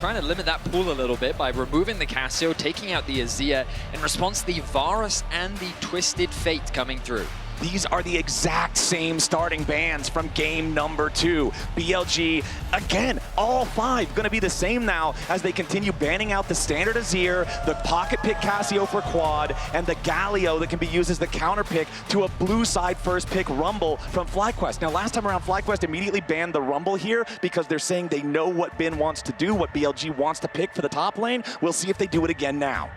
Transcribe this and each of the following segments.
Trying to limit that pool a little bit by removing the Casio, taking out the Azir, in response to the Varus and the Twisted Fate coming through. These are the exact same starting bans from game number 2. BLG, again, all 5 going to be the same now as they continue banning out the standard Azir, the pocket pick Casio for quad, and the Galio that can be used as the counter pick to a blue side first pick Rumble from FlyQuest. Now, last time around, FlyQuest immediately banned the Rumble here because they're saying they know what Bin wants to do, what BLG wants to pick for the top lane. We'll see if they do it again now.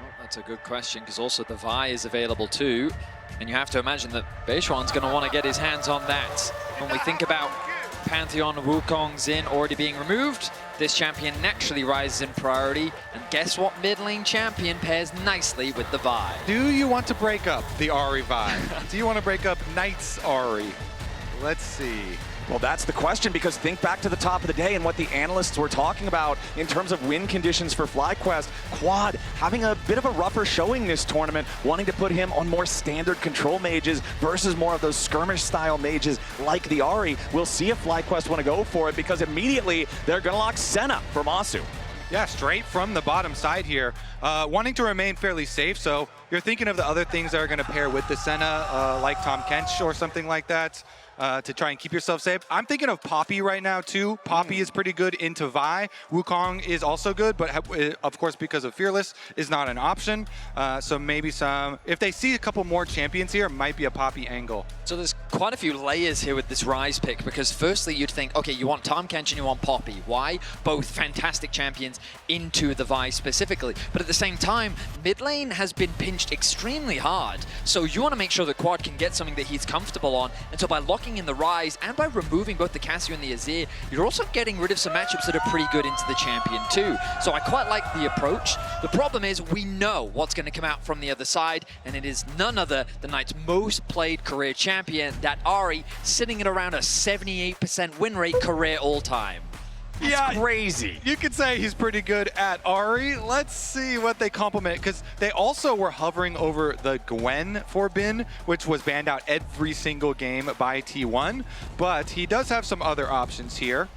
Well, that's a good question, because also the Vi is available too. And you have to imagine that Beichuan's going to want to get his hands on that. When we think about Pantheon, Wukong, Xin already being removed, this champion naturally rises in priority. And guess what mid lane champion pairs nicely with the Vi? Do you want to break up the Ahri Vi? Do you want to break up Knight's Ahri? Let's see. Well, that's the question, because think back to the top of the day and what the analysts were talking about in terms of win conditions for FlyQuest. Quad having a bit of a rougher showing this tournament, wanting to put him on more standard control mages versus more of those skirmish-style mages like the Ahri. We'll see if FlyQuest want to go for it, because immediately they're going to lock Senna for Massu. Yeah, straight from the bottom side here, wanting to remain fairly safe. So you're thinking of the other things that are going to pair with the Senna, like Tom Kench or something like that, to try and keep yourself safe. I'm thinking of Poppy right now too. Poppy is pretty good into Vi. Wukong is also good, but of course because of Fearless is not an option. So maybe if they see a couple more champions here, it might be a Poppy angle. So there's quite a few layers here with this Ryze pick, because firstly you'd think, okay, you want Tom Kench and you want Poppy. Why? Both fantastic champions into the Vi specifically. But at the same time, mid lane has been pinched extremely hard. So you want to make sure that Quad can get something that he's comfortable on. And so by locking in the Ryze and by removing both the Casio and the Azir, you're also getting rid of some matchups that are pretty good into the champion too. So I quite like the approach. The problem is we know what's going to come out from the other side, and it is none other than Knight's most played career champion, that Ahri, sitting at around a 78% win rate career all time. That's crazy. You could say he's pretty good at Ahri. Let's see what they complement, because they also were hovering over the Gwen for Bin, which was banned out every single game by T1. But he does have some other options here.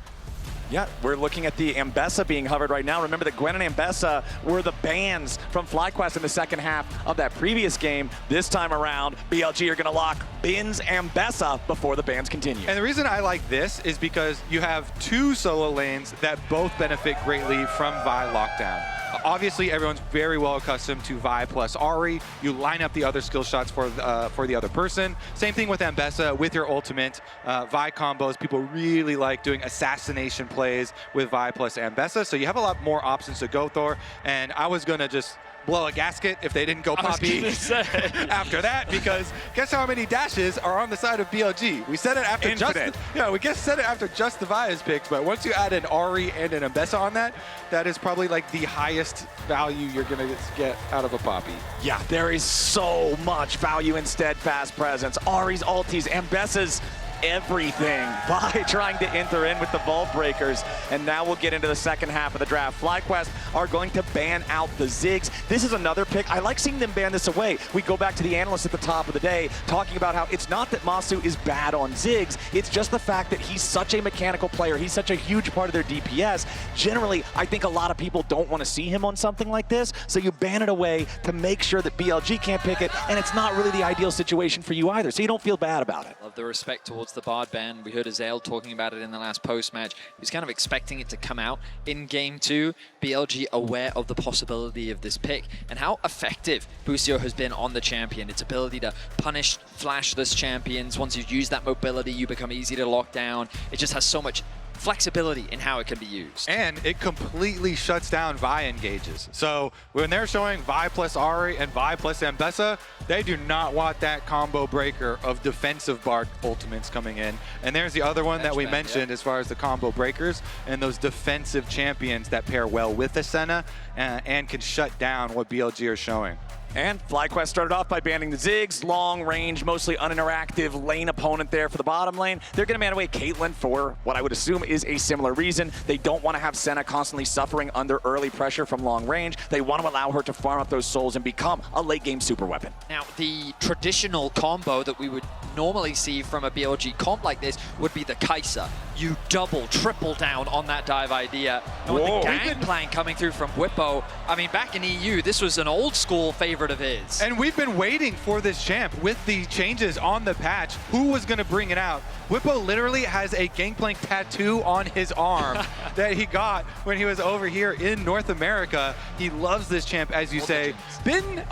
Yeah, we're looking at the Ambessa being hovered right now. Remember that Gwen and Ambessa were the bans from FlyQuest in the second half of that previous game. This time around, BLG are going to lock Bin's Ambessa before the bans continue. And the reason I like this is because you have 2 solo lanes that both benefit greatly from Vi lockdown. Obviously, everyone's very well accustomed to Vi plus Ahri. You line up the other skill shots for the other person. Same thing with Ambessa with your ultimate. Vi combos, people really like doing assassination plays with Vi plus Ambessa. So you have a lot more options to go for. And I was going to just blow a gasket if they didn't go Poppy after that, because guess how many dashes are on the side of BLG? We said it after said it after just the Vias picks, but once you add an Ahri and an Ambessa on that, that is probably like the highest value you're gonna get out of a Poppy. Yeah, there is so much value in Steadfast Presence. Ahri's ultis, Ambessa's everything by trying to enter in with the Vault Breakers. And now we'll get into the second half of the draft. FlyQuest are going to ban out the Ziggs. This is another pick. I like seeing them ban this away. We go back to the analyst at the top of the day talking about how it's not that Massu is bad on Ziggs, it's just the fact that he's such a mechanical player. He's such a huge part of their DPS. Generally, I think a lot of people don't want to see him on something like this, so you ban it away to make sure that BLG can't pick it, and it's not really the ideal situation for you either, so you don't feel bad about it. Love the respect towards the Bard ban. We heard Azael talking about it in the last post-match. He was kind of expecting it to come out in Game 2. BLG aware of the possibility of this pick and how effective Busio has been on the champion. Its ability to punish flashless champions. Once you use that mobility, you become easy to lock down. It just has so much flexibility in how it can be used. And it completely shuts down Vi engages. So when they're showing Vi plus Ahri and Vi plus Ambessa, they do not want that combo breaker of defensive Bard ultimates coming in. And there's the other one that we mentioned as far as the combo breakers and those defensive champions that pair well with the Senna and can shut down what BLG are showing. And FlyQuest started off by banning the Ziggs, long range, mostly uninteractive lane opponent there for the bottom lane. They're going to ban away Caitlyn for what I would assume is a similar reason. They don't want to have Senna constantly suffering under early pressure from long range. They want to allow her to farm up those souls and become a late game super weapon. Now, the traditional combo that we would normally see from a BLG comp like this would be the Kaisa. You double, triple down on that dive idea. And with the Gangplank coming through from Bwipo, I mean, back in EU, this was an old school favorite of his. And we've been waiting for this champ with the changes on the patch. Who was going to bring it out? Bwipo literally has a Gangplank tattoo on his arm that he got when he was over here in North America. He loves this champ, as you say. Bin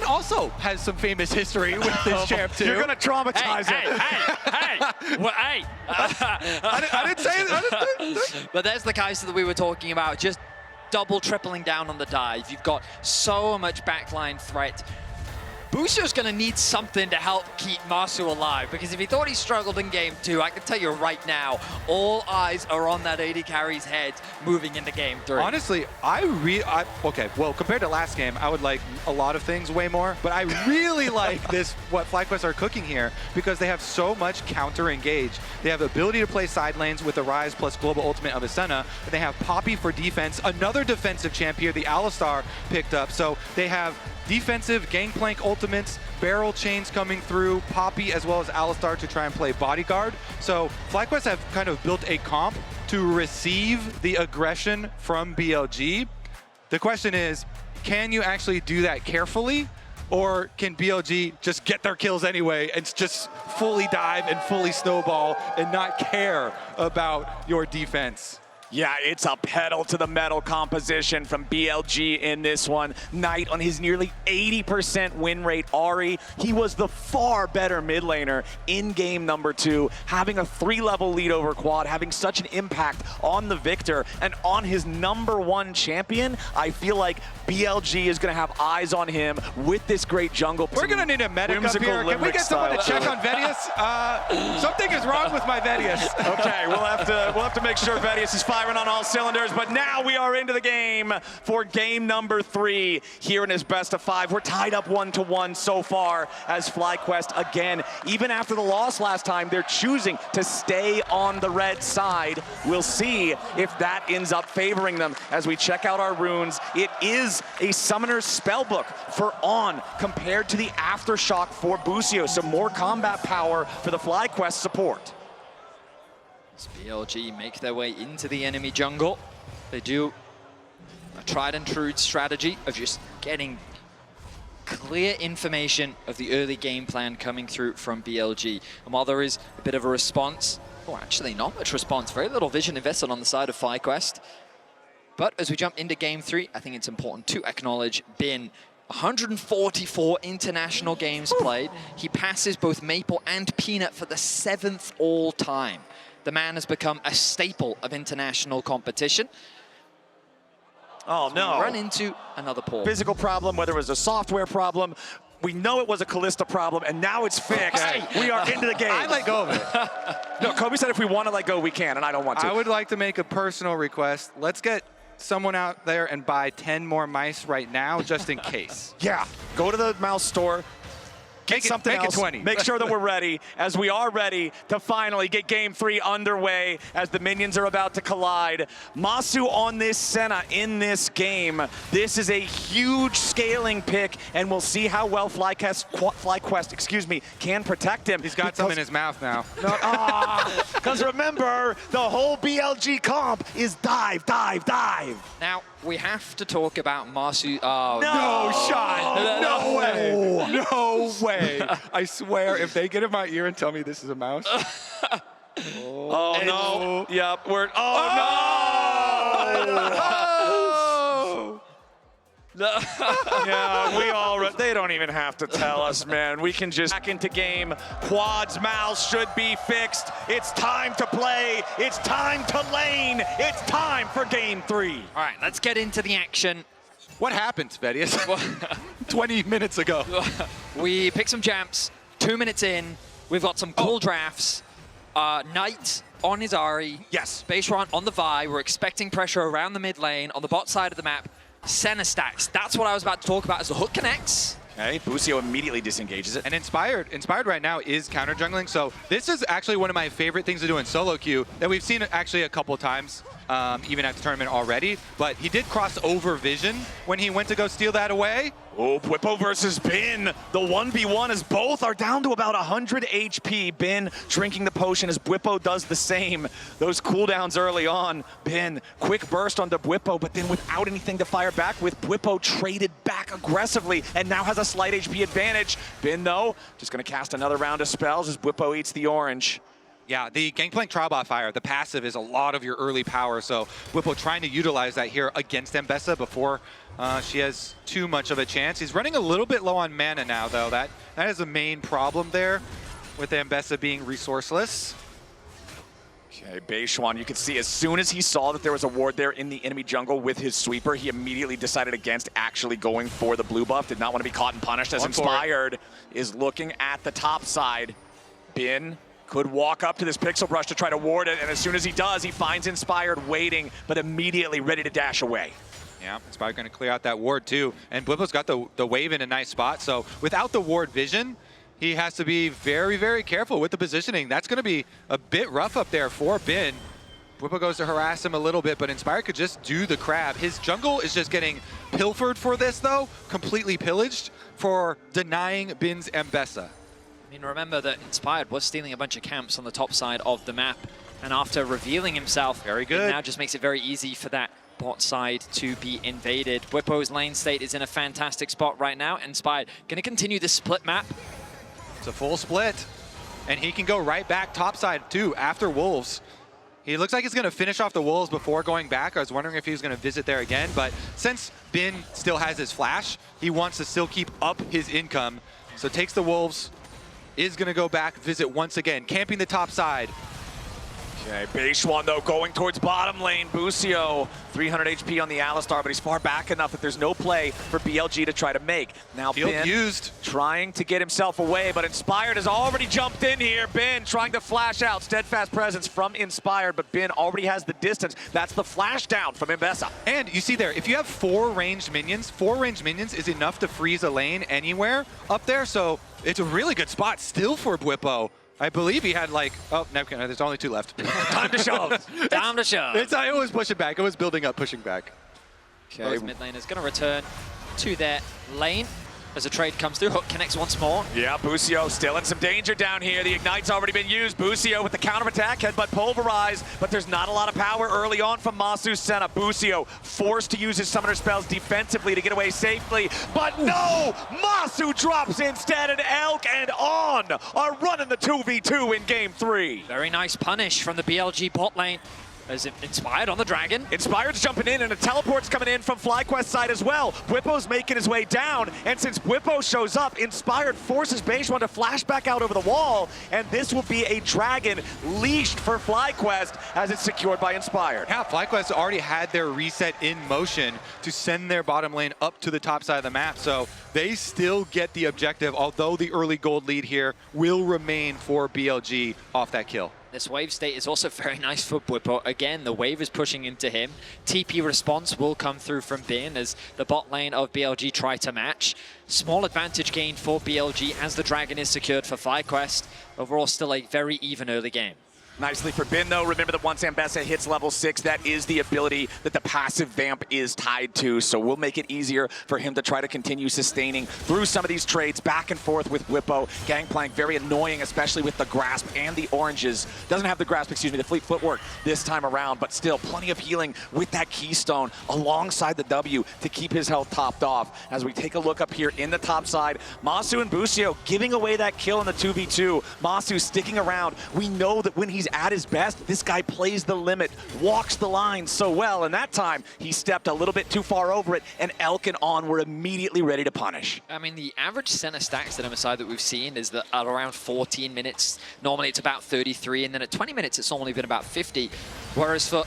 also has some famous history with this champ too. You're gonna traumatize him. Hey. I didn't say that. But there's the Kaisa that we were talking about, just double, tripling down on the dive. You've got so much backline threat. Busio's going to need something to help keep Massu alive, because if he thought he struggled in game 2, I can tell you right now, all eyes are on that AD carry's head moving into game 3. Honestly, okay, well, compared to last game, I would like a lot of things way more, but I really like this, what FlyQuest are cooking here, because they have so much counter engage. They have the ability to play side lanes with the Ryze plus global ultimate of a Senna, and they have Poppy for defense, another defensive champ here, the Alistar picked up, so they have defensive Gangplank ultimates, barrel chains coming through, Poppy as well as Alistar to try and play bodyguard. So FlyQuest have kind of built a comp to receive the aggression from BLG. The question is, can you actually do that carefully? Or can BLG just get their kills anyway and just fully dive and fully snowball and not care about your defense? Yeah, it's a pedal to the metal composition from BLG in this one. Knight on his nearly 80% win rate. Ahri, he was the far better mid laner in game number 2, having a 3-level lead over Quad, having such an impact on the Victor and on his number 1 champion. I feel like BLG is going to have eyes on him with this great jungle. We're going to need a medic up here. Can we get someone to check on Vedius? Something is wrong with my Vedius. Okay, we'll have to make sure Vedius is firing on all cylinders, but now we are into the game for game number 3 here in his best of 5. We're tied up 1-1 so far as FlyQuest, again, even after the loss last time, they're choosing to stay on the red side. We'll see if that ends up favoring them as we check out our runes. It is a Summoner's Spellbook for On compared to the Aftershock for Busio, so more combat power for the FlyQuest support. As BLG make their way into the enemy jungle, they do a tried and true strategy of just getting clear information of the early game plan coming through from BLG. And while there is a bit of a response, or actually not much response, very little vision invested on the side of FlyQuest. But as we jump into game 3, I think it's important to acknowledge Bin. 144 international games played. He passes both Maple and Peanut for the 7th all time. The man has become a staple of international competition. Oh, so no. We run into another poor. Physical problem, whether it was a software problem. We know it was a Callista problem, and now it's fixed. Okay. We are into the game. I let go of it. No, Kobe said if we want to let go, we can, and I don't want to. I would like to make a personal request. Let's get someone out there and buy 10 more mice right now, just in case. Yeah, go to the mouse store. Get something make else. It 20. Make sure that we're ready, as we are ready to finally get game 3 underway as the minions are about to collide. Massu on this Senna in this game. This is a huge scaling pick, and we'll see how well FlyQuest, can protect him. He's got some in his mouth now. Because remember, the whole BLG comp is dive, dive, dive. Now, we have to talk about Massu. No shot. No way. No way. I swear, if they get in my ear and tell me this is a mouse. Oh, no. Yep. No. Yeah, we all, they don't even have to tell us, man. We can just back into game. Quad's mouth should be fixed. It's time to play. It's time to lane. It's time for game 3. All right, let's get into the action. What happened, Vedius? 20 minutes ago. We picked some jumps. 2 minutes in, we've got some cool drafts. Knight on his Ahri. Yes. Beichuan on the Vi. We're expecting pressure around the mid lane on the bot side of the map. Senna stacks. That's what I was about to talk about as the hook connects. Okay, Busio immediately disengages it. And Inspired right now is counter jungling, so this is actually one of my favorite things to do in solo queue that we've seen actually a couple times. even at the tournament already, but he did cross over vision when he went to go steal that away. Oh, Bwipo versus Bin. The 1v1 as both are down to about 100 HP. Bin drinking the potion as Bwipo does the same. Those cooldowns early on. Bin, quick burst onto Bwipo, but then without anything to fire back with, Bwipo traded back aggressively and now has a slight HP advantage. Bin, though, just going to cast another round of spells as Bwipo eats the orange. Yeah, the Gangplank trial bot fire, the passive is a lot of your early power, so Bwipo trying to utilize that here against Ambessa before she has too much of a chance. He's running a little bit low on mana now, though. That is the main problem there with Ambessa being resourceless. Okay, Beichuan, you can see as soon as he saw that there was a ward there in the enemy jungle with his sweeper, he immediately decided against actually going for the blue buff. Did not want to be caught and punished as Inspired is looking at the top side. Bin could walk up to this pixel brush to try to ward it, and as soon as he does, he finds Inspired waiting, but immediately ready to dash away. Yeah, Inspired going to clear out that ward too, and Bwipo's got the wave in a nice spot, so without the ward vision, he has to be very, very careful with the positioning. That's going to be a bit rough up there for Bin. Bwipo goes to harass him a little bit, but Inspired could just do the crab. His jungle is just getting pilfered for this, though, completely pillaged for denying Bin's Ambessa. I mean, remember that Inspired was stealing a bunch of camps on the top side of the map, and after revealing himself, very good. It now just makes it very easy for that bot side to be invaded. Bwipo's lane state is in a fantastic spot right now. Inspired going to continue this split map. It's a full split, and he can go right back topside too after Wolves. He looks like he's going to finish off the Wolves before going back. I was wondering if he was going to visit there again, but since Bin still has his flash, he wants to still keep up his income. So takes the Wolves, is going to go back, visit once again, camping the top side. Okay, Beichuan, though, going towards bottom lane. Busio, 300 HP on the Alistar, but he's far back enough that there's no play for BLG to try to make. Now Bin used, trying to get himself away, but Inspired has already jumped in here. Bin trying to flash out. Steadfast presence from Inspired, but Bin already has the distance. That's the flash down from Ambessa. And you see there, if you have 4 ranged minions is enough to freeze a lane anywhere up there, so it's a really good spot still for Bwipo. I believe he had like, oh, no, there's only 2 left. Time to shove. Time to shove. It was pushing back. It was building up, pushing back. Okay. Both mid lane is going to return to their lane as a trade comes through. Hook connects once more. Yeah, Busio still in some danger down here. The Ignite's already been used. Busio with the counterattack, headbutt pulverize, but there's not a lot of power early on from Massu Senna. Busio forced to use his summoner spells defensively to get away safely, but no! Massu drops instead, and Elk and On are running the 2v2 in game 3. Very nice punish from the BLG bot lane. As Inspired on the Dragon. Inspired's jumping in, and a teleport's coming in from FlyQuest side as well. Bwipo's making his way down, and since Bwipo shows up, Inspired forces Beichuan to flash back out over the wall, and this will be a Dragon leashed for FlyQuest as it's secured by Inspired. Yeah, FlyQuest already had their reset in motion to send their bottom lane up to the top side of the map, so they still get the objective, although the early gold lead here will remain for BLG off that kill. This wave state is also very nice for Bwipo. Again, the wave is pushing into him. TP response will come through from Bin as the bot lane of BLG try to match. Small advantage gained for BLG as the Dragon is secured for FlyQuest. Overall, still a very even early game. Nicely for Bin, though. Remember that once Ambessa hits level 6, that is the ability that the passive vamp is tied to, so we'll make it easier for him to try to continue sustaining through some of these trades back and forth with Bwipo. Gangplank, very annoying, especially with the grasp and the oranges. Doesn't have the grasp, excuse me, the fleet footwork this time around, but still plenty of healing with that keystone alongside the W to keep his health topped off. As we take a look up here in the top side, Massu and Busio giving away that kill in the 2v2. Massu sticking around. We know that when he's at his best, this guy plays the limit, walks the line so well, and that time he stepped a little bit too far over it, and Elk and On were immediately ready to punish. I mean, the average center stacks at MSI that we've seen is that at around 14 minutes. Normally it's about 33, and then at 20 minutes it's only been about 50. Whereas for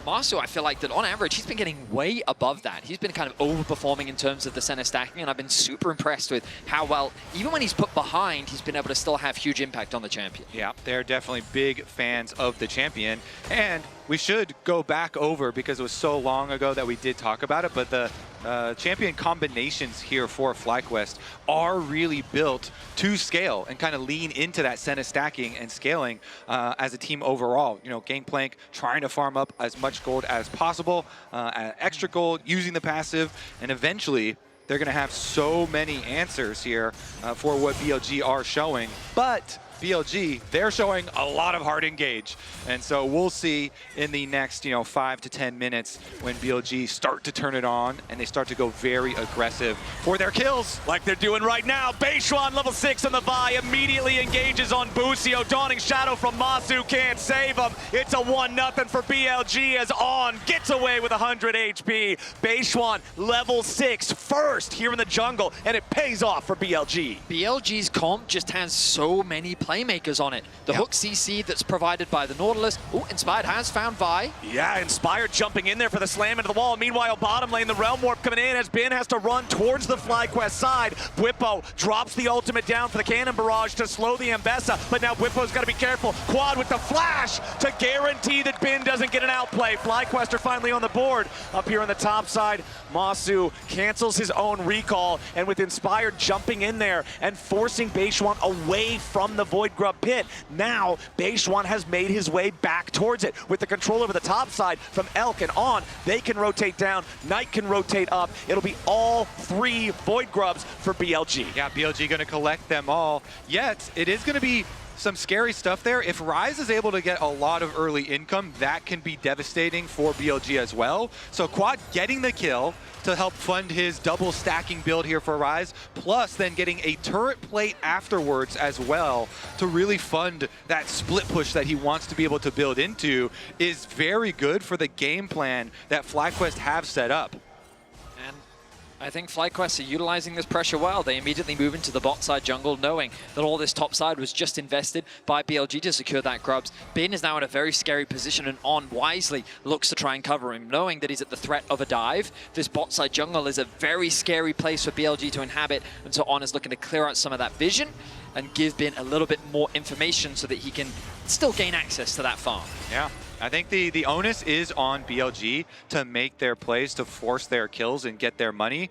Massu, I feel like that on average, he's been getting way above that. He's been kind of overperforming in terms of the center stacking, and I've been super impressed with how well, even when he's put behind, he's been able to still have huge impact on the champion. Yeah, they're definitely big fans of the champion. And we should go back over, because it was so long ago that we did talk about it, but the champion combinations here for FlyQuest are really built to scale and kind of lean into that Senna stacking and scaling as a team overall. You know, Gangplank trying to farm up as much gold as possible, extra gold, using the passive, and eventually they're going to have so many answers here for what BLG are showing. But BLG, they're showing a lot of hard engage. And so we'll see in the next, 5 to 10 minutes when BLG start to turn it on and they start to go very aggressive for their kills. Like they're doing right now. Beichuan, level 6 on the Vi, immediately engages on Busio. Dawning Shadow from Massu can't save him. It's a 1-0 for BLG as On gets away with 100 HP. Beichuan, level 6, first here in the jungle, and it pays off for BLG. BLG's comp just has so many playmakers on it. The hook CC that's provided by the Nautilus. Oh, Inspired has found Vi. Yeah, Inspired jumping in there for the slam into the wall. Meanwhile, bottom lane, the Realm Warp coming in as Ben has to run towards the FlyQuest side. Bwipo drops the ultimate down for the cannon barrage to slow the Ambessa, but now Bwipo's got to be careful. Quad with the flash to guarantee that Ben doesn't get an outplay. FlyQuest are finally on the board. Up here on the top side, Massu cancels his own recall, and with Inspired jumping in there and forcing Beichuan away from the Void Grub pit, now Beichuan has made his way back towards it. With the control over the top side from Elk and On, they can rotate down, Knight can rotate up. It'll be all 3 Void Grubs for BLG. Yeah, BLG going to collect them all. Yet, it is going to be some scary stuff there. If Ryze is able to get a lot of early income, that can be devastating for BLG as well. So Quad getting the kill to help fund his double stacking build here for Ryze, plus then getting a turret plate afterwards as well to really fund that split push that he wants to be able to build into, is very good for the game plan that FlyQuest have set up. And I think FlyQuest are utilizing this pressure well. They immediately move into the bot side jungle, knowing that all this top side was just invested by BLG to secure that grubs. Bin is now in a very scary position, and On wisely looks to try and cover him, knowing that he's at the threat of a dive. This bot side jungle is a very scary place for BLG to inhabit, and so On is looking to clear out some of that vision and give Bin a little bit more information so that he can still gain access to that farm. Yeah. I think the onus is on BLG to make their plays, to force their kills and get their money,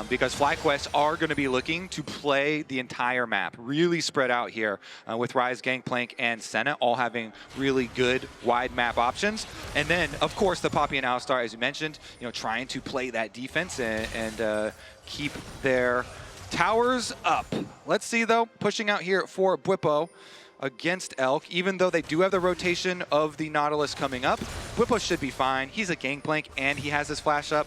because FlyQuest are going to be looking to play the entire map, really spread out here with Ryze, Gangplank, and Senna, all having really good wide map options. And then, of course, the Poppy and Alistar, as you mentioned, trying to play that defense and keep their towers up. Let's see, though, pushing out here for Bwipo against Elk, even though they do have the rotation of the Nautilus coming up. Bwipo should be fine. He's a Gangplank, and he has his flash up.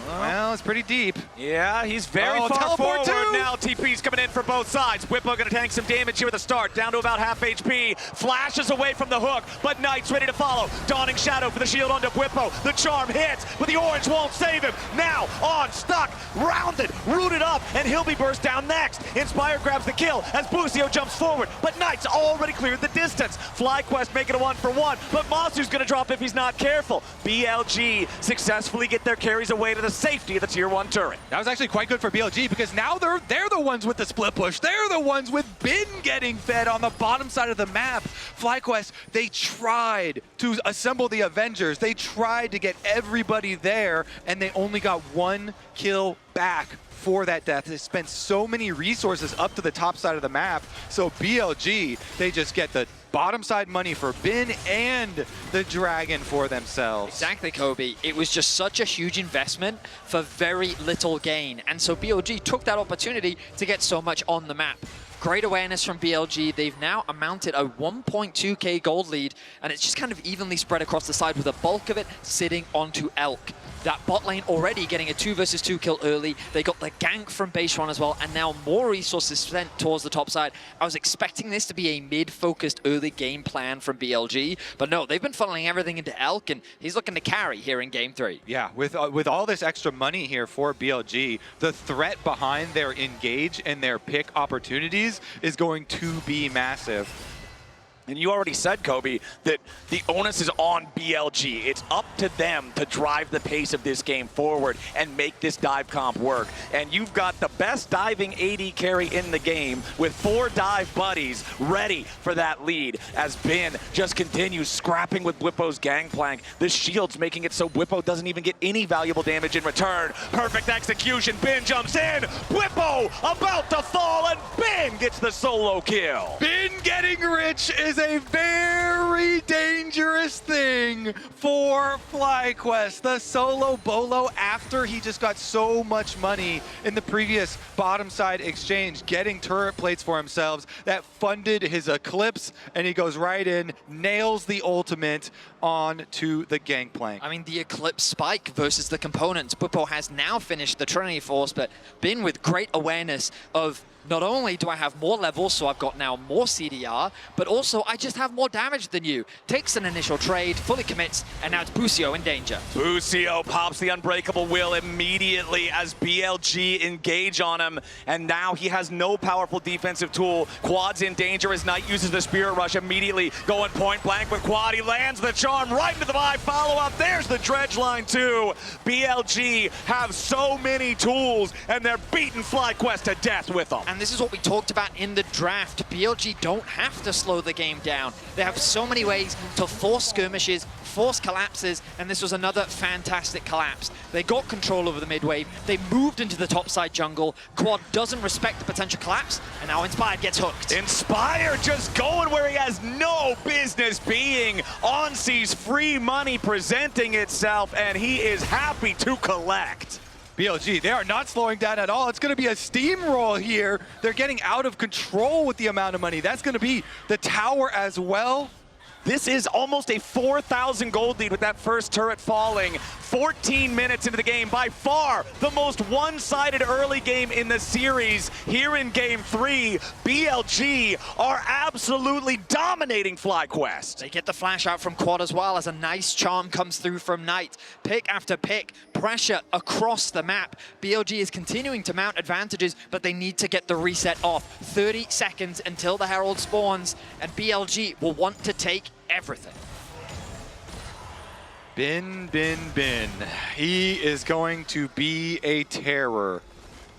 Well, it's pretty deep. Yeah, he's very far forward now. TP's coming in for both sides. Bwipo going to tank some damage here at the start, down to about half HP. Flashes away from the hook, but Knight's ready to follow. Dawning Shadow for the shield onto Bwipo. The charm hits, but the orange won't save him. Now, On, stuck, rounded, rooted up, and he'll be burst down next. Inspire grabs the kill as Busio jumps forward, but Knight's already cleared the distance. FlyQuest making a 1-for-1, but Massu's going to drop if he's not careful. BLG successfully get their carries away to the safety of the tier 1 turret. That was actually quite good for BLG, because now they're the ones with the split push. They're the ones with Bin getting fed on the bottom side of the map. FlyQuest, they tried to assemble the Avengers. They tried to get everybody there, and they only got 1 kill back for that death. They spent so many resources up to the top side of the map. So BLG, they just get the bottom side money for Bin and the Dragon for themselves. Exactly, Kobe. It was just such a huge investment for very little gain. And so BLG took that opportunity to get so much on the map. Great awareness from BLG. They've now amounted a 1.2k gold lead, and it's just kind of evenly spread across the side with the bulk of it sitting onto Elk. That bot lane already getting a 2 versus 2 kill early. They got the gank from Beichuan as well, and now more resources spent towards the top side. I was expecting this to be a mid-focused early game plan from BLG, but no, they've been funneling everything into Elk, and he's looking to carry here in game 3. Yeah, with all this extra money here for BLG, the threat behind their engage and their pick opportunities is going to be massive. And you already said, Kobe, that the onus is on BLG. It's up to them to drive the pace of this game forward and make this dive comp work. And you've got the best diving AD carry in the game with 4 dive buddies ready for that lead as Bin just continues scrapping with Bwipo's Gangplank. The shield's making it so Bwipo doesn't even get any valuable damage in return. Perfect execution. Bin jumps in. Bwipo about to fall, and Bin gets the solo kill. Bin getting rich is a very dangerous thing for FlyQuest. The solo bolo after he just got so much money in the previous bottom side exchange, getting turret plates for himself that funded his Eclipse, and he goes right in, nails the ultimate onto the Gangplank. I mean, the Eclipse spike versus the components. Bwipo has now finished the Trinity Force, but Bin with great awareness of not only do I have more levels, so I've got now more CDR, but also I just have more damage than you. Takes an initial trade, fully commits, and now it's Busio in danger. Busio pops the Unbreakable Will immediately as BLG engage on him, and now he has no powerful defensive tool. Quad's in danger as Knight uses the Spirit Rush immediately, going point blank with Quad. He lands the charm right into the vibe follow-up. There's the dredge line too. BLG have so many tools, and they're beating FlyQuest to death with them. And this is what we talked about in the draft. BLG don't have to slow the game down. They have so many ways to force skirmishes, force collapses, and this was another fantastic collapse. They got control over the mid wave. They moved into the topside jungle. Quad doesn't respect the potential collapse, and now Inspired gets hooked. Inspired just going where he has no business being. Onsee's free money presenting itself, and he is happy to collect. BLG, they are not slowing down at all. It's going to be a steamroll here. They're getting out of control with the amount of money. That's going to be the tower as well. This is almost a 4,000 gold lead with that first turret falling. 14 minutes into the game, by far the most one-sided early game in the series. Here in Game 3, BLG are absolutely dominating FlyQuest. They get the flash out from Quad as well as a nice charm comes through from Knight. Pick after pick, pressure across the map. BLG is continuing to mount advantages, but they need to get the reset off. 30 seconds until the Herald spawns, and BLG will want to take everything. Bin. He is going to be a terror.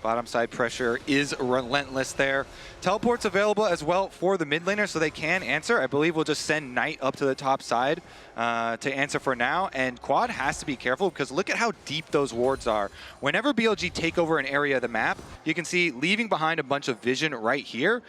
Bottom side pressure is relentless there. Teleport's available as well for the mid laner, so they can answer. I believe we'll just send Knight up to the top side to answer for now. And Quad has to be careful because look at how deep those wards are. Whenever BLG take over an area of the map, you can see leaving behind a bunch of vision right here.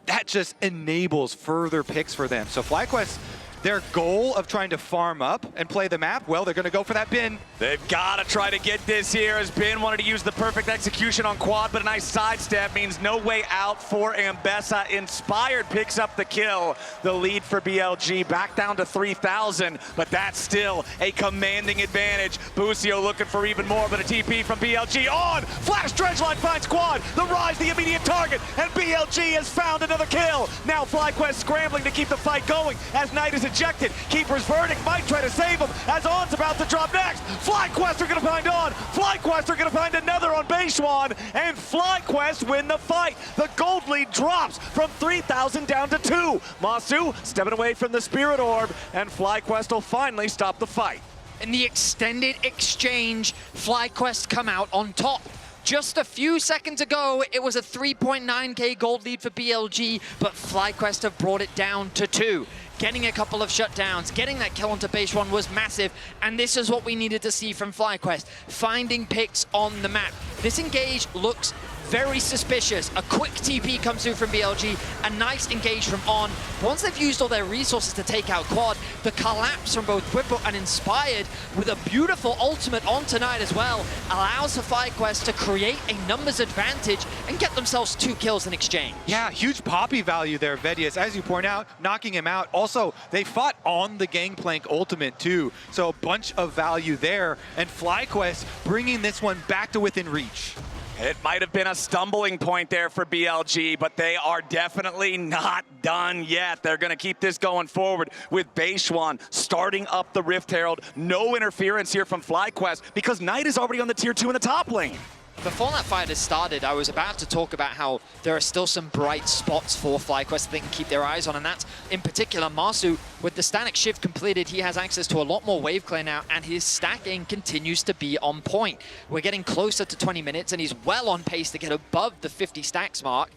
That just enables further picks for them. So FlyQuest, their goal of trying to farm up and play the map, well, they're going to go for that Bin. They've got to try to get this here as Bin wanted to use the perfect execution on Quad, but a nice sidestep means no way out for Ambessa. Inspired picks up the kill. The lead for BLG back down to 3,000, but that's still a commanding advantage. Busio looking for even more, but a TP from BLG on. Flash dredge line finds Quad. The Ryze the immediate target, and BLG has found another kill. Now FlyQuest scrambling to keep the fight going as Knight is ejected. Keeper's verdict might try to save him as On's about to drop next. FlyQuest are going to find On. FlyQuest are going to find another on Beichuan, and FlyQuest win the fight. The gold lead drops from 3,000 down to 2. Massu stepping away from the Spirit Orb, and FlyQuest will finally stop the fight. In the extended exchange, FlyQuest come out on top. Just a few seconds ago, it was a 3.9k gold lead for BLG, but FlyQuest have brought it down to 2. Getting a couple of shutdowns, getting that kill onto Beichuan was massive, and this is what we needed to see from FlyQuest, finding picks on the map. This engage looks very suspicious. A quick TP comes through from BLG, a nice engage from On. Once they've used all their resources to take out Quad, the collapse from both Bwipo and Inspired with a beautiful ultimate on tonight as well allows for FlyQuest to create a numbers advantage and get themselves 2 kills in exchange. Yeah, huge poppy value there, Vedius, as you point out, knocking him out. Also, they fought on the Gangplank ultimate too, so a bunch of value there, and FlyQuest bringing this one back to within reach. It might have been a stumbling point there for BLG, but they are definitely not done yet. They're going to keep this going forward with Beichuan starting up the Rift Herald. No interference here from FlyQuest because Knight is already on the tier 2 in the top lane. Before that fight has started, I was about to talk about how there are still some bright spots for FlyQuest they can keep their eyes on, and that's in particular Massu. With the static shift completed, he has access to a lot more wave clear now, and his stacking continues to be on point. We're getting closer to 20 minutes, and he's well on pace to get above the 50 stacks mark.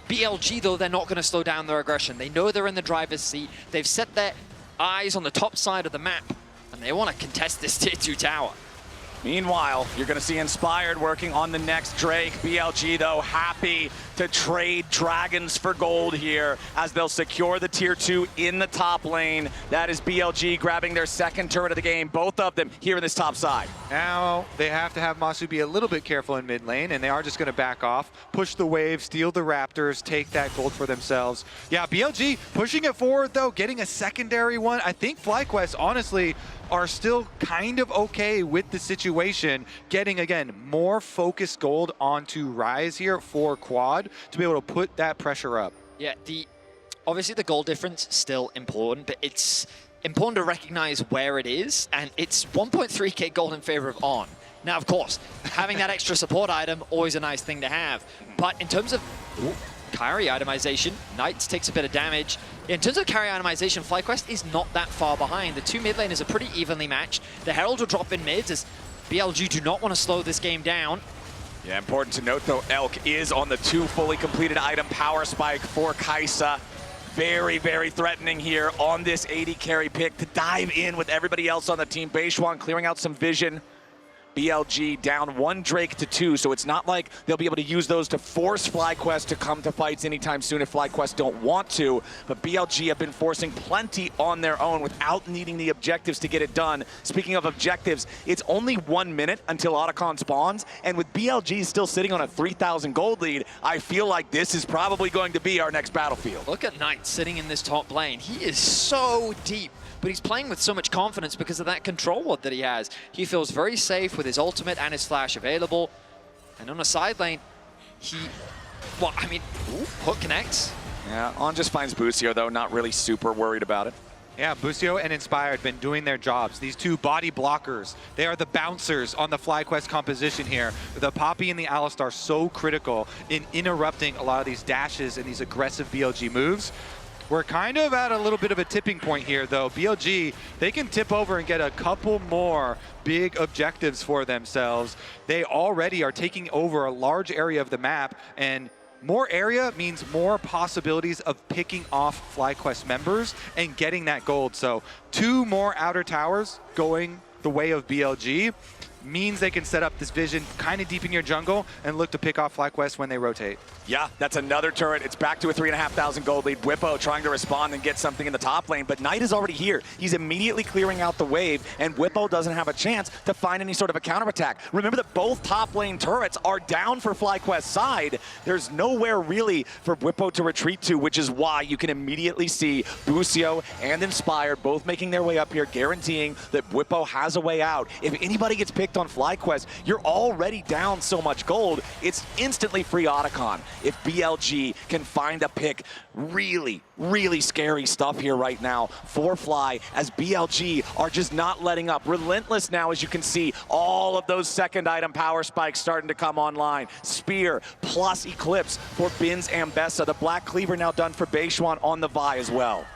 BLG, though, they're not going to slow down their aggression. They know they're in the driver's seat. They've set their eyes on the top side of the map, and they want to contest this tier 2 tower. Meanwhile, you're going to see Inspired working on the next Drake. BLG, though, happy to trade dragons for gold here as they'll secure the tier 2 in the top lane. That is BLG grabbing their second turret of the game, both of them here in this top side. Now they have to have Massu be a little bit careful in mid lane, and they are just going to back off, push the wave, steal the Raptors, take that gold for themselves. Yeah, BLG pushing it forward, though, getting a secondary one. I think FlyQuest, honestly, are still kind of okay with the situation, getting, again, more focused gold onto Ryze here for quad to be able to put that pressure up. Yeah, obviously the goal difference still important, but it's important to recognize where it is, and it's 1.3k gold in favor of On. Now, of course, having that extra support item, always a nice thing to have. But in terms of carry itemization, Knights takes a bit of damage. In terms of carry itemization, FlyQuest is not that far behind. The two mid laners are pretty evenly matched. The Herald will drop in mids as BLG do not want to slow this game down. Yeah, important to note, though, Elk is on the 2 fully completed item power spike for Kaisa. Very, very threatening here on this AD carry pick to dive in with everybody else on the team. Beichuan clearing out some vision. BLG down 1 Drake to 2, so it's not like they'll be able to use those to force FlyQuest to come to fights anytime soon if FlyQuest don't want to. But BLG have been forcing plenty on their own without needing the objectives to get it done. Speaking of objectives, it's only 1 minute until Otacon spawns, and with BLG still sitting on a 3,000 gold lead, I feel like this is probably going to be our next battlefield. Look at Knight sitting in this top lane. He is so deep, but he's playing with so much confidence because of that control ward that he has. He feels very safe with his ultimate and his flash available. And on a side lane, hook connects. Yeah, On just finds Busio, though, not really super worried about it. Yeah, Busio and Inspired been doing their jobs. These two body blockers, they are the bouncers on the FlyQuest composition here. The Poppy and the Alistar so critical in interrupting a lot of these dashes and these aggressive BLG moves. We're kind of at a little bit of a tipping point here, though. BLG, they can tip over and get a couple more big objectives for themselves. They already are taking over a large area of the map, and more area means more possibilities of picking off FlyQuest members and getting that gold. So 2 more outer towers going the way of BLG means they can set up this vision kind of deep in your jungle and look to pick off FlyQuest when they rotate. Yeah, that's another turret. It's back to a 3,500 gold lead. Bwipo trying to respond and get something in the top lane, but Knight is already here. He's immediately clearing out the wave, and Bwipo doesn't have a chance to find any sort of a counterattack. Remember that both top lane turrets are down for FlyQuest's side. There's nowhere really for Bwipo to retreat to, which is why you can immediately see Busio and Inspired both making their way up here, guaranteeing that Bwipo has a way out. If anybody gets picked on FlyQuest, you're already down so much gold, it's instantly free Otacon. If BLG can find a pick, really, really scary stuff here right now for Fly, as BLG are just not letting up. Relentless now, as you can see, all of those second item power spikes starting to come online. Spear plus Eclipse for Bin's Ambessa. The Black Cleaver now done for Beichuan on the Vi as well.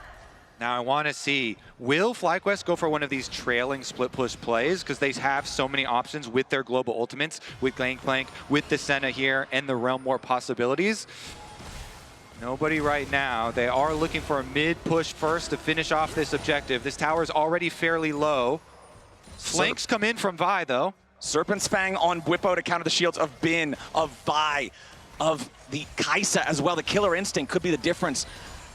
Now I want to see, will FlyQuest go for one of these trailing split push plays? Because they have so many options with their global ultimates, with Gangplank, with the Senna here, and the Realm War possibilities. Nobody right now. They are looking for a mid push first to finish off this objective. This tower is already fairly low. Flanks come in from Vi, though. Serpent's Fang on Bwipo to counter the shields of Bin, of Vi, of the Kaisa as well. The Killer Instinct could be the difference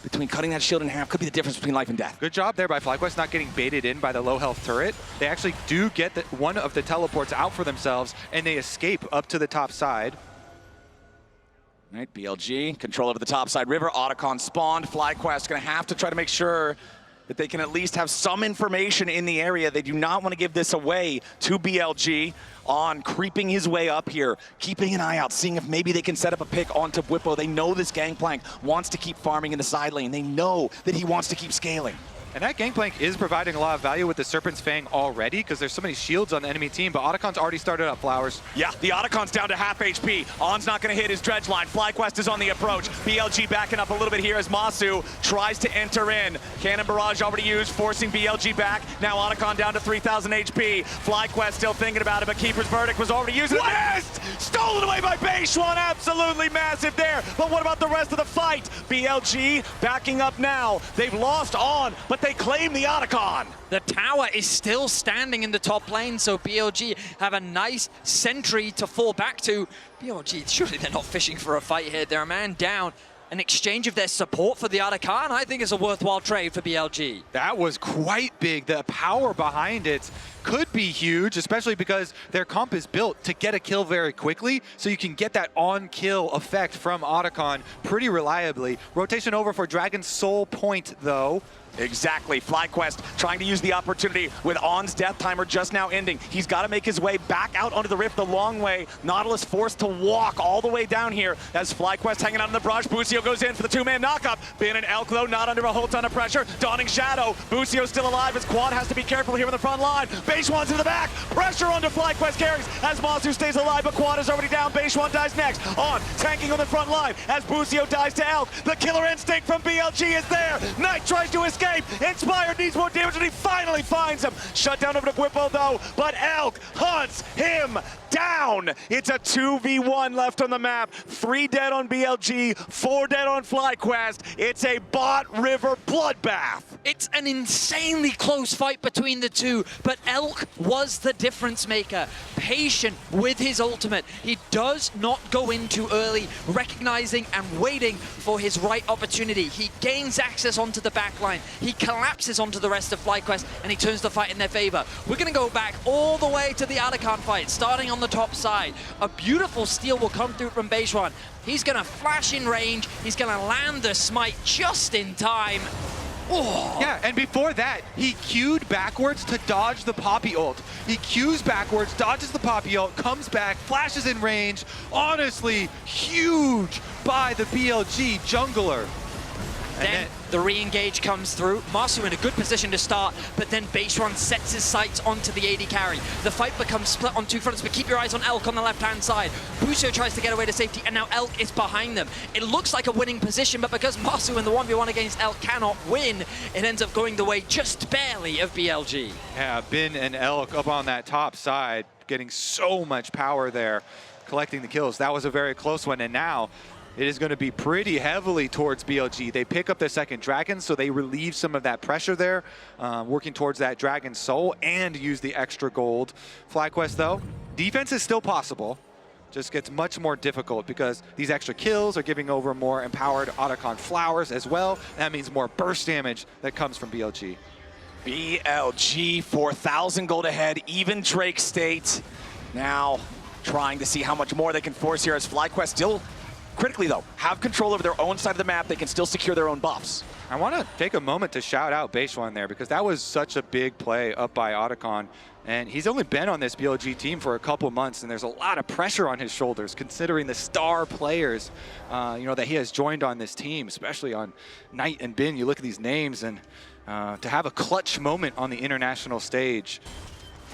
between cutting that shield in half, could be the difference between life and death. Good job there by FlyQuest not getting baited in by the low health turret. They actually do get one of the teleports out for themselves, and they escape up to the top side. All right, BLG, control over the top side river. Otacon spawned. FlyQuest gonna have to try to make sure that they can at least have some information in the area. They do not want to give this away to BLG. On creeping his way up here, keeping an eye out, seeing if maybe they can set up a pick onto Bwipo. They know this Gangplank wants to keep farming in the side lane. They know that he wants to keep scaling. And that Gangplank is providing a lot of value with the Serpent's Fang already because there's so many shields on the enemy team, but Otacon's already started up Flowers. Yeah, the Otacon's down to half HP. On's not going to hit his dredge line. FlyQuest is on the approach. BLG backing up a little bit here as Massu tries to enter in. Cannon Barrage already used, forcing BLG back. Now Otacon down to 3,000 HP. FlyQuest still thinking about it, but Keeper's Verdict was already used. West! Stolen away by Beichuan. Absolutely massive there. But what about the rest of the fight? BLG backing up now. They've lost On, but they claim the Otacon. The tower is still standing in the top lane, so BLG have a nice sentry to fall back to. BLG, surely they're not fishing for a fight here. They're a man down. An exchange of their support for the Otacon, I think, is a worthwhile trade for BLG. That was quite big. The power behind it could be huge, especially because their comp is built to get a kill very quickly, so you can get that on-kill effect from Otacon pretty reliably. Rotation over for Dragon's Soul Point, though. Exactly. FlyQuest trying to use the opportunity with On's death timer just now ending. He's got to make his way back out onto the rift the long way. Nautilus forced to walk all the way down here as FlyQuest hanging out in the brush. Busio goes in for the two-man knockup. Bin and Elk, though, not under a whole ton of pressure. Dawning Shadow. Busio still alive as Quad has to be careful here in the front line. Beichuan's in the back. Pressure onto FlyQuest carries as Massu stays alive, but Quad is already down. Beichuan dies next. On tanking on the front line as Busio dies to Elk. The killer instinct from BLG is there. Knight tries to escape. Inspired needs more damage, and he finally finds him. Shut down over to Bwipo, though, but Elk hunts him down. It's a 2v1 left on the map. 3 dead on BLG, 4 dead on FlyQuest. It's a Bot River bloodbath. It's an insanely close fight between the two, but Elk was the difference maker. Patient with his ultimate. He does not go in too early, recognizing and waiting for his right opportunity. He gains access onto the backline. He collapses onto the rest of FlyQuest, and he turns the fight in their favor. We're going to go back all the way to the Otacon fight, starting on the top side. A beautiful steal will come through from Beichuan. He's going to flash in range. He's going to land the smite just in time. Oh. Yeah, and before that, he queued backwards to dodge the Poppy ult. He queues backwards, dodges the Poppy ult, comes back, flashes in range. Honestly, huge by the BLG jungler. Then the re-engage comes through. Massu in a good position to start, but then Beichuan sets his sights onto the AD carry. The fight becomes split on two fronts, but keep your eyes on Elk on the left-hand side. Busio tries to get away to safety, and now Elk is behind them. It looks like a winning position, but because Massu in the 1v1 against Elk cannot win, it ends up going the way just barely of BLG. Yeah, Bin and Elk up on that top side, getting so much power there, collecting the kills. That was a very close one, and now it is going to be pretty heavily towards BLG. They pick up their second dragon, so they relieve some of that pressure there, working towards that Dragon Soul and use the extra gold. FlyQuest, though, defense is still possible. Just gets much more difficult because these extra kills are giving over more empowered Otacon Flowers as well. That means more burst damage that comes from BLG. BLG, 4,000 gold ahead, even Drake State. Now trying to see how much more they can force here as FlyQuest still critically, though, have control over their own side of the map. They can still secure their own buffs. I want to take a moment to shout out Beichuan there because that was such a big play up by Otacon. And he's only been on this BLG team for a couple months, and there's a lot of pressure on his shoulders considering the star players that he has joined on this team, especially on Knight and Bin. You look at these names, and to have a clutch moment on the international stage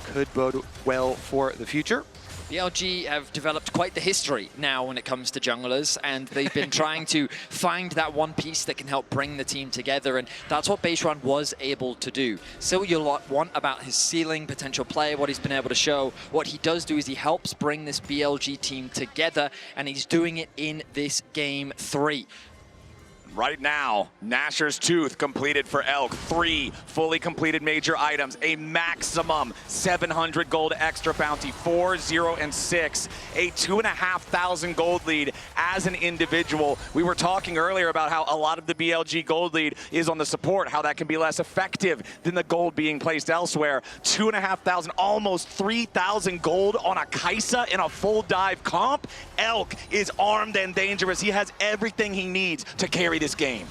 could bode well for the future. BLG have developed quite the history now when it comes to junglers, and they've been trying to find that one piece that can help bring the team together, and that's what Beichuan was able to do. So you want about his ceiling, potential play, what he's been able to show. What he does do is he helps bring this BLG team together, and he's doing it in this Game 3. Right now, Nashor's Tooth completed for Elk. 3 fully completed major items. A maximum 700 gold extra bounty. 4, 0, and 6. A 2,500 gold lead as an individual. We were talking earlier about how a lot of the BLG gold lead is on the support, how that can be less effective than the gold being placed elsewhere. 2,500, almost 3,000 gold on a Kaisa in a full dive comp. Elk is armed and dangerous. He has everything he needs to carry this game.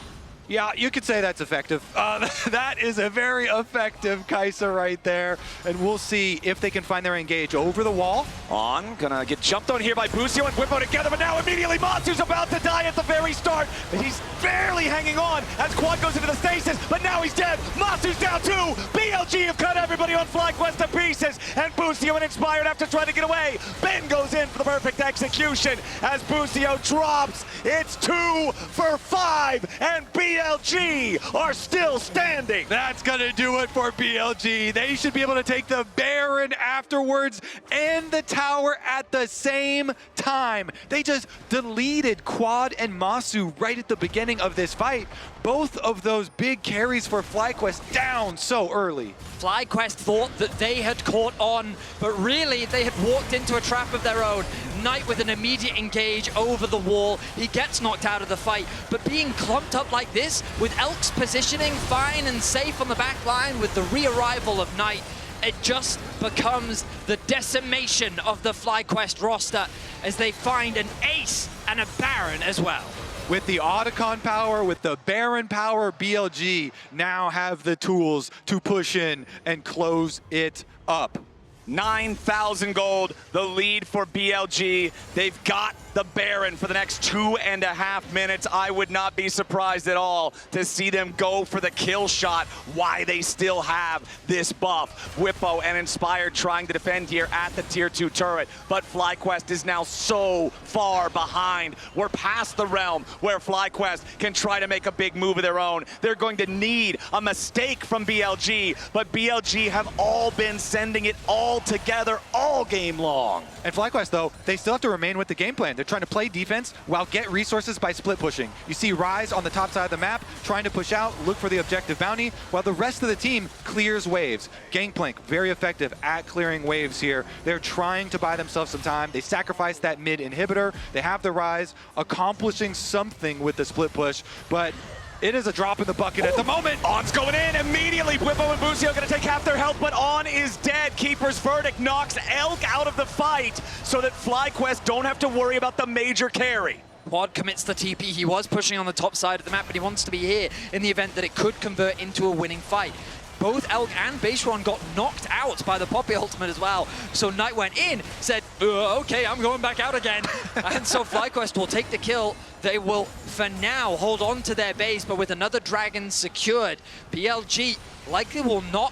Yeah, you could say that's effective. That is a very effective Kaisa right there. And we'll see if they can find their engage over the wall. Gonna get jumped on here by Busio and Bwipo together, but now immediately Massu's about to die at the very start. He's barely hanging on as Quad goes into the stasis, but now he's dead. Massu's down too. BLG have cut everybody on FlyQuest to pieces, and Busio and Inspired have to try to get away. Ben goes in for the perfect execution as Busio drops. It's 2 for 5, and BLG are still standing. That's gonna do it for BLG. They should be able to take the Baron afterwards and the tower at the same time. They just deleted Quad and Massu right at the beginning of this fight. Both of those big carries for FlyQuest down so early. FlyQuest thought that they had caught on, but really they had walked into a trap of their own. Knight with an immediate engage over the wall. He gets knocked out of the fight, but being clumped up like this, with Elk's positioning fine and safe on the back line with the re-arrival of Knight, it just becomes the decimation of the FlyQuest roster as they find an ace and a Baron as well. With the Otacon power, with the Baron power, BLG now have the tools to push in and close it up. 9,000 gold, the lead for BLG. They've got the Baron for the next 2.5 minutes. I would not be surprised at all to see them go for the kill shot. Why they still have this buff. Bwipo and Inspired trying to defend here at the tier 2 turret, but FlyQuest is now so far behind. We're past the realm where FlyQuest can try to make a big move of their own. They're going to need a mistake from BLG, but BLG have all been sending it all together all game long. And FlyQuest, though, they still have to remain with the game plan. They're trying to play defense while get resources by split pushing. You see Ryze on the top side of the map trying to push out, look for the objective bounty, while the rest of the team clears waves. Gangplank, very effective at clearing waves here. They're trying to buy themselves some time. They sacrifice that mid inhibitor. They have the Ryze accomplishing something with the split push, but it is a drop in the bucket at the moment. On's going in immediately. Bwipo and Busio going to take half their health, but On is dead. Keeper's verdict knocks Elk out of the fight so that FlyQuest don't have to worry about the major carry. Quad commits the TP. He was pushing on the top side of the map, but he wants to be here in the event that it could convert into a winning fight. Both Elk and Beichuan got knocked out by the Poppy ultimate as well. So Knight went in, said, okay, I'm going back out again. And so FlyQuest will take the kill. They will, for now, hold on to their base, but with another dragon secured, BLG likely will not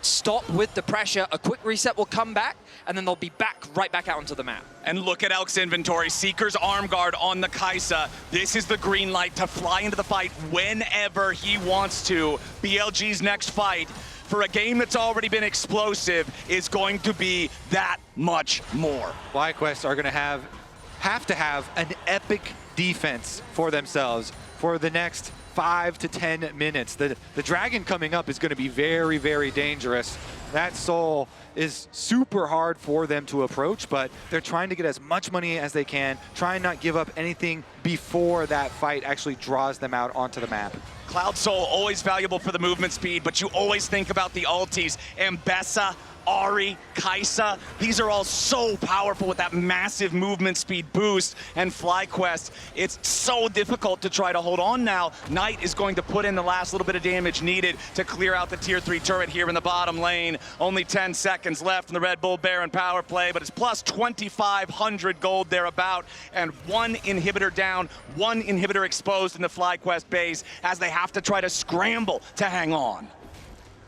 stop with the pressure. A quick reset will come back, and then they'll be right back out onto the map. And look at Elk's inventory. Seeker's arm guard on the Kaisa. This is the green light to fly into the fight whenever he wants to. BLG's next fight, for a game that's already been explosive, is going to be that much more. FlyQuest are going to have to have an epic defense for themselves for the next 5 to 10 minutes. The dragon coming up is going to be very, very dangerous. That soul is super hard for them to approach, but they're trying to get as much money as they can, try and not give up anything before that fight actually draws them out onto the map. Cloud Soul, always valuable for the movement speed, but you always think about the ultis. Ambessa, Ahri, Kaisa, these are all so powerful with that massive movement speed boost. And FlyQuest, it's so difficult to try to hold on now. Knight is going to put in the last little bit of damage needed to clear out the tier 3 turret here in the bottom lane. Only 10 seconds left in the Red Bull Baron power play, but it's plus 2,500 gold thereabout, and one inhibitor down, one inhibitor exposed in the FlyQuest base as they have to try to scramble to hang on.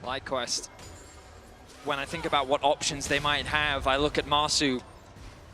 FlyQuest, when I think about what options they might have, I look at Massu,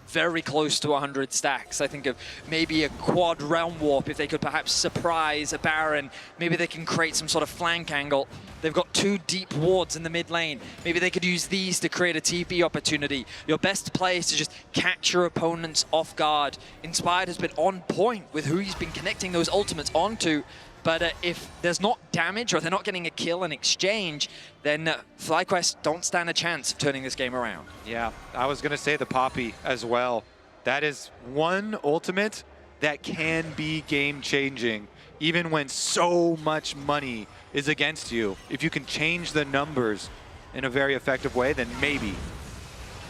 very close to 100 stacks. I think of maybe a quad realm warp if they could perhaps surprise a Baron. Maybe they can create some sort of flank angle. They've got 2 deep wards in the mid lane. Maybe they could use these to create a TP opportunity. Your best play is to just catch your opponents off guard. Inspired has been on point with who he's been connecting those ultimates onto. But if there's not damage or they're not getting a kill in exchange, then FlyQuest don't stand a chance of turning this game around. Yeah, I was going to say the Poppy as well. That is one ultimate that can be game-changing, even when so much money is against you. If you can change the numbers in a very effective way, then maybe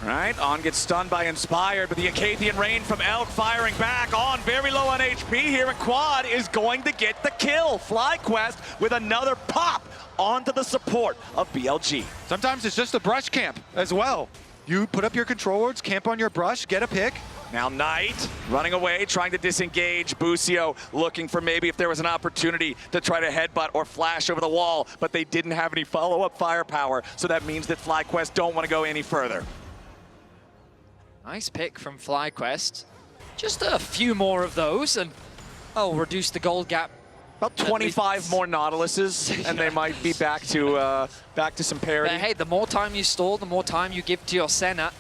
Right, On gets stunned by Inspired, but the Acathian Rain from Elk firing back. On very low on HP here, and Quad is going to get the kill. FlyQuest with another pop onto the support of BLG. Sometimes it's just a brush camp as well. You put up your control wards, camp on your brush, get a pick. Now Knight running away, trying to disengage. Busio looking for maybe if there was an opportunity to try to headbutt or flash over the wall, but they didn't have any follow-up firepower, so that means that FlyQuest don't want to go any further. Nice pick from FlyQuest. Just a few more of those, and oh, reduce the gold gap. About 25 more Nautiluses, and they might be back to some parity. But hey, the more time you stall, the more time you give to your Senna.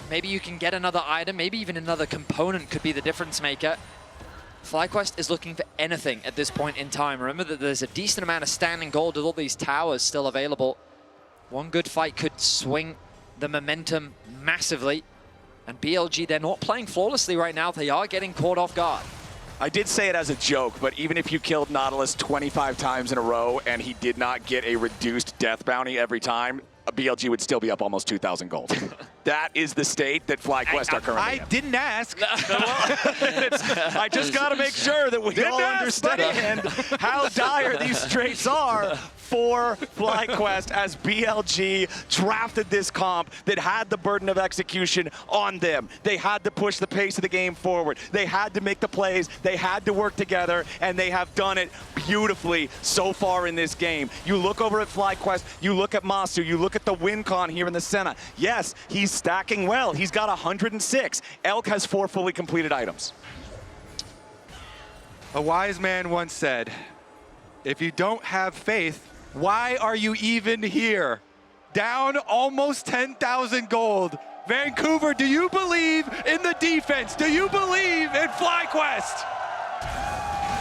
Maybe you can get another item, maybe even another component could be the difference maker. FlyQuest is looking for anything at this point in time. Remember that there's a decent amount of standing gold with all these towers still available. One good fight could swing the momentum massively. And BLG, they're not playing flawlessly right now. They are getting caught off guard. I did say it as a joke, but even if you killed Nautilus 25 times in a row and he did not get a reduced death bounty every time, a BLG would still be up almost 2,000 gold. That is the state that FlyQuest are currently in. I didn't ask. I just got to make sure that we all understand how dire these straits are for FlyQuest as BLG drafted this comp that had the burden of execution on them. They had to push the pace of the game forward. They had to make the plays. They had to work together, and they have done it beautifully so far in this game. You look over at FlyQuest, you look at Massu, you look at the win con here in the Senna. Yes, he's stacking well. He's got 106. Elk has 4 fully completed items. A wise man once said, if you don't have faith, why are you even here? Down almost 10,000 gold. Vancouver, do you believe in the defense? Do you believe in FlyQuest?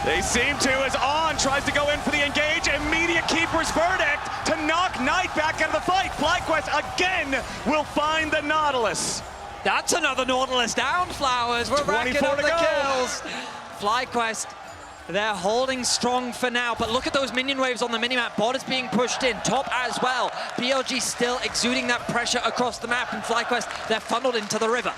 They seem to, as On tries to go in for the engage. Immediate keeper's verdict to knock Knight back out of the fight. FlyQuest again will find the Nautilus. That's another Nautilus down, Flowers. We're racking up the kills. FlyQuest, they're holding strong for now, but look at those minion waves on the minimap. Bot is being pushed in, top as well. BLG still exuding that pressure across the map, and FlyQuest, they're funneled into the river.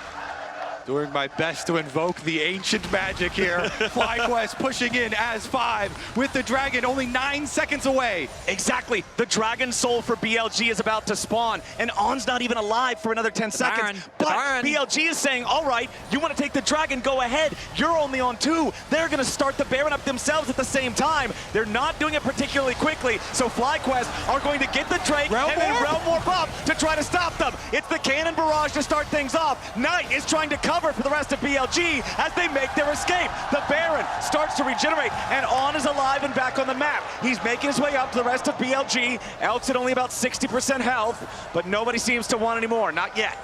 Doing my best to invoke the ancient magic here. FlyQuest pushing in as 5 with the dragon only 9 seconds away. Exactly. The dragon soul for BLG is about to spawn, and On's not even alive for another 10 seconds. But BLG is saying, all right, you want to take the dragon, go ahead. You're only on 2. They're going to start the Baron up themselves at the same time. They're not doing it particularly quickly, so FlyQuest are going to get the Drake and then Realm Warp up to try to stop them. It's the cannon barrage to start things off. Knight is trying to cover for the rest of BLG as they make their escape. The Baron starts to regenerate, and On is alive and back on the map. He's making his way up to the rest of BLG. Elk's at only about 60% health, but nobody seems to want any more. Not yet.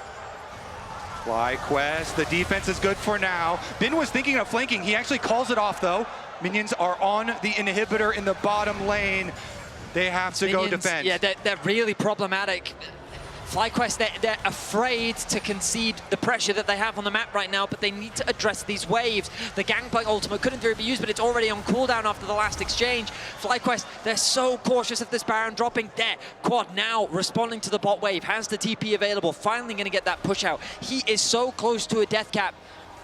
FlyQuest, the defense is good for now. Bin was thinking of flanking. He actually calls it off, though. Minions are on the inhibitor in the bottom lane. They have to go defend. Yeah, they're really problematic. FlyQuest, they're afraid to concede the pressure that they have on the map right now, but they need to address these waves. The Gangplank ultimate couldn't be used, but it's already on cooldown after the last exchange. FlyQuest, they're so cautious of this Baron dropping there. Quad now responding to the bot wave, has the TP available, finally going to get that push out. He is so close to a death cap.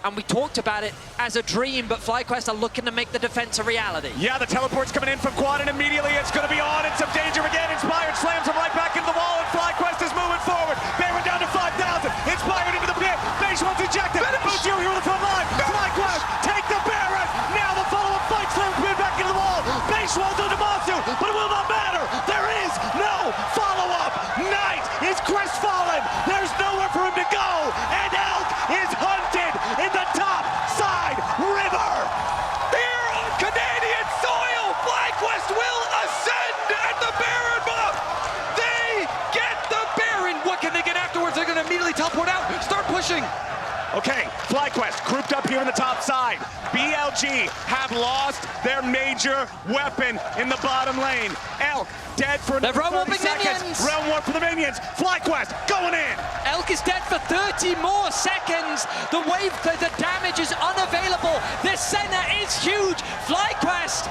And we talked about it as a dream, but FlyQuest are looking to make the defense a reality. Yeah, the teleport's coming in from Quad, and immediately it's going to be On in some danger again. Inspired slams him right back into the wall, and FlyQuest is moving forward. Baron down to 5,000. Inspired into the pit. Beichuan's ejected. Busio here on the front line. FlyQuest take the Baron. Now the follow-up fight slams Baron back into the wall. Beichuan's onto Massu, but it will not matter. There is no follow-up. Knight is crestfallen. There's nowhere for him to go, and Elk is hunted in the top side river. Here on Canadian soil, FlyQuest will ascend at the Baron buff. They get the Baron. What can they get afterwards? They're going to immediately teleport out, start pushing. Okay, FlyQuest grouped up here in the top side. BLG have lost their major weapon in the bottom lane. Elk dead for another 30 seconds. Realm Warp for the minions. FlyQuest going in. Elk is dead for 30 more seconds. The wave, the damage is unavailable. This Senna is huge. FlyQuest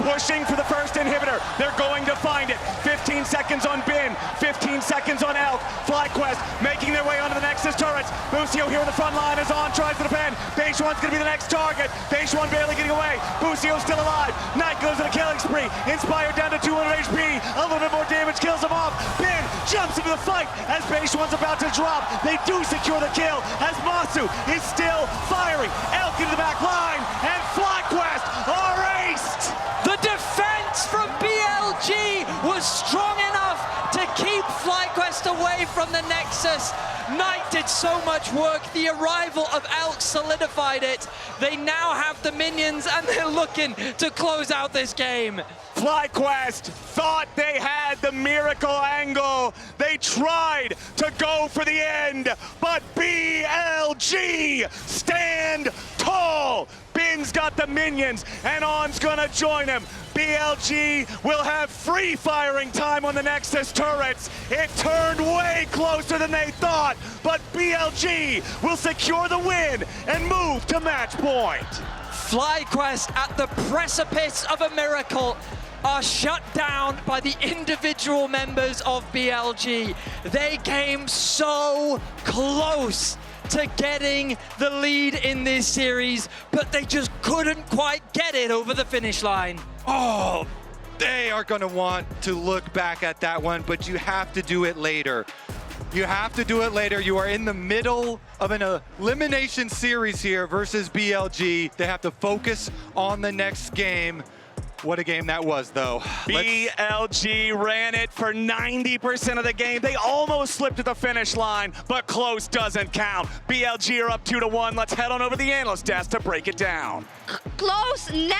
pushing for the first inhibitor. They're going to find it. 15 seconds on Bin, 15 seconds on Elk. FlyQuest making their way onto the Nexus turrets. Busio here in the front line is on, tries to defend. Beichuan's going to be the next target. Beichuan barely getting away. Busio still alive. Knight goes on a killing spree. Inspired down to 200 HP. A little bit more damage kills him off. Bin jumps into the fight as Beichuan's about to drop. They do secure the kill as Massu is still firing. Elk into the back line and FlyQuest are aced. The defense from BLG was strong enough to keep FlyQuest away from the Nexus. Knight did so much work. The arrival of Elk solidified it. They now have the minions and they're looking to close out this game. FlyQuest thought they had the miracle angle. They tried to go for the end, but BLG stand tall. Bin's got the minions, and On's gonna join him. BLG will have free firing time on the Nexus turrets. It turned way closer than they thought, but BLG will secure the win and move to match point. FlyQuest at the precipice of a miracle are shut down by the individual members of BLG. They came so close to getting the lead in this series, but they just couldn't quite get it over the finish line. Oh, they are going to want to look back at that one, but you have to do it later. You have to do it later. You are in the middle of an elimination series here versus BLG. They have to focus on the next game. What a game that was, though. BLG ran it for 90% of the game. They almost slipped to the finish line, but close doesn't count. BLG are up 2-1. Let's head on over to the analyst desk to break it down. Close.